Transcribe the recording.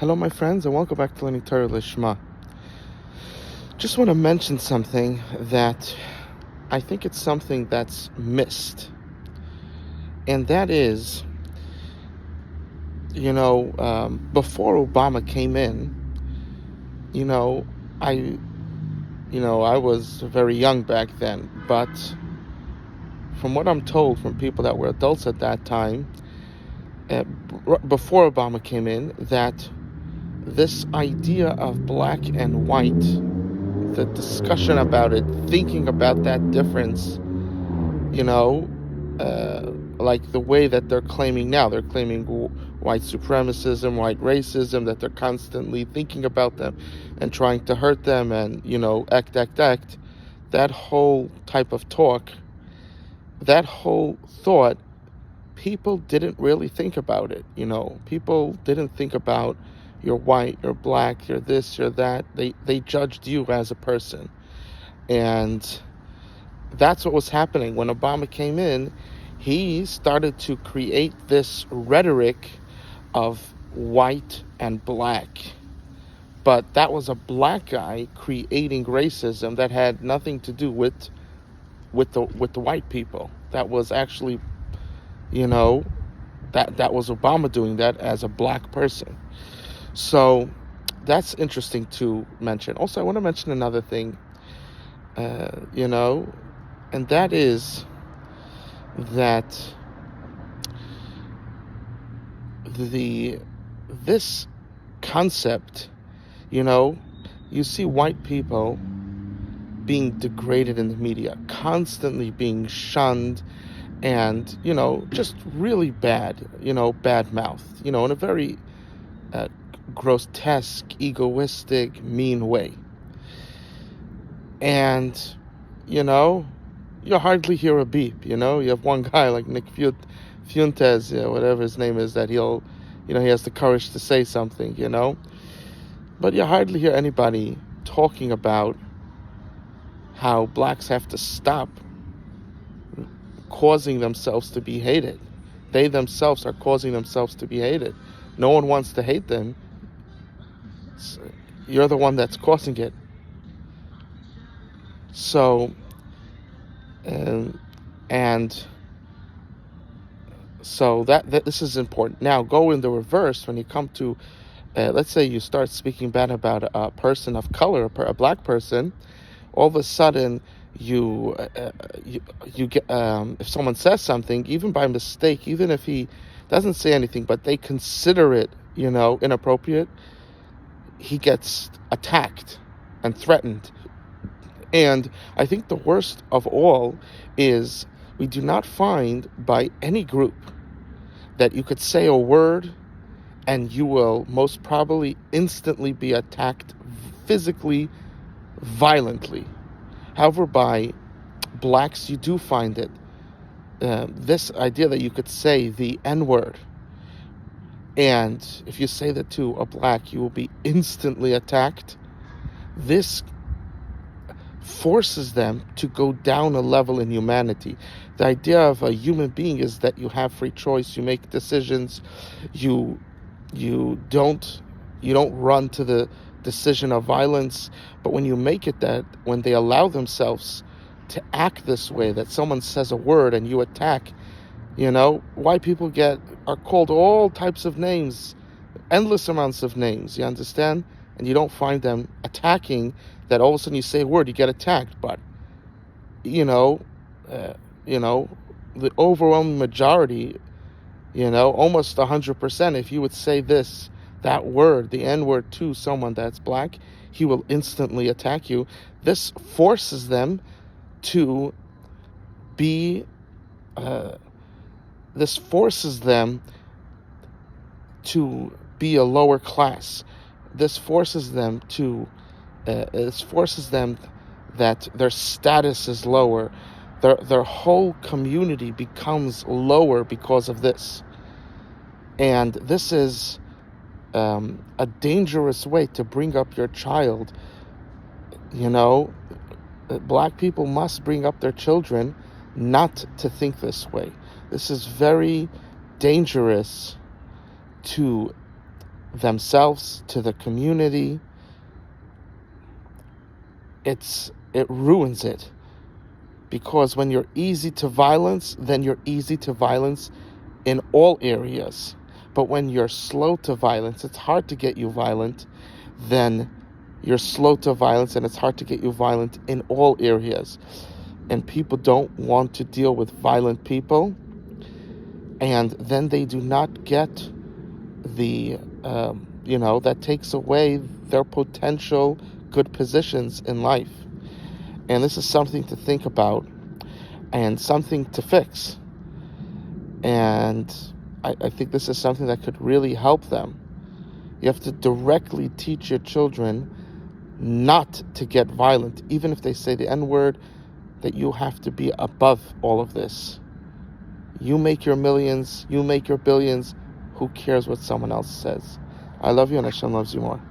Hello, my friends, and welcome back to Learning Torah Lishma. Just want to mention something that I think it's something that's missed, and that is, before Obama came in, you know, I, I was very young back then, but from what I'm told from people that were adults at that time, before Obama came in, that this idea of black and white, the discussion about it, thinking about that difference, like the way that they're claiming now. They're claiming white supremacism, white racism, that they're constantly thinking about them and trying to hurt them and, act. That whole type of talk, that whole thought, people didn't really think about it. People didn't think about you're white, you're black, you're this, you're that. They judged you as a person. And that's what was happening. When Obama came in, he started to create this rhetoric of white and black. But that was a black guy creating racism that had nothing to do with the white people. That was actually, that was Obama doing that as a black person. So that's interesting to mention. Also, I want to mention another thing, and that is that this concept, you see white people being degraded in the media, constantly being shunned, and just really bad, bad mouthed, in a very grotesque, egoistic, mean way. And you hardly hear a beep. You have one guy like Nick Fuentes, whatever his name is, that he has the courage to say something, but you hardly hear anybody talking about how blacks have to stop causing themselves to be hated. They themselves are causing themselves to be hated. No one wants to hate them. You're the one that's causing it. So, and so that this is important. Now, go in the reverse when you come to, let's say you start speaking bad about a person of color, a black person. All of a sudden, you get if someone says something, even by mistake, even if he doesn't say anything, but they consider it, inappropriate, he gets attacked and threatened. And I think the worst of all is we do not find by any group that you could say a word and you will most probably instantly be attacked physically, violently. However, by blacks, you do find it. This idea that you could say the N-word, and if you say that to a black, you will be instantly attacked. This forces them to go down a level in humanity. The idea of a human being is that you have free choice, you make decisions, you don't run to the decision of violence. But when you make it that, when they allow themselves to act this way, that someone says a word and you attack, white people are called all types of names, endless amounts of names, you understand? And you don't find them attacking, that all of a sudden you say a word, you get attacked. But, the overwhelming majority, almost 100%, if you would say that word, the N-word, to someone that's black, he will instantly attack you. This forces them to be, a lower class. This forces them that their status is lower. Their whole community becomes lower because of this. And this is a dangerous way to bring up your child. Black people must bring up their children not to think this way. This is very dangerous to themselves, to the community. It ruins it, because when you're easy to violence, then you're easy to violence in all areas. But when you're slow to violence, it's hard to get you violent, then you're slow to violence and it's hard to get you violent in all areas. And people don't want to deal with violent people, and then they do not get the, that takes away their potential good positions in life. And this is something to think about and something to fix. And I think this is something that could really help them. You have to directly teach your children not to get violent, even if they say the N-word, that you have to be above all of this. You make your millions, you make your billions. Who cares what someone else says? I love you, and Hashem loves you more.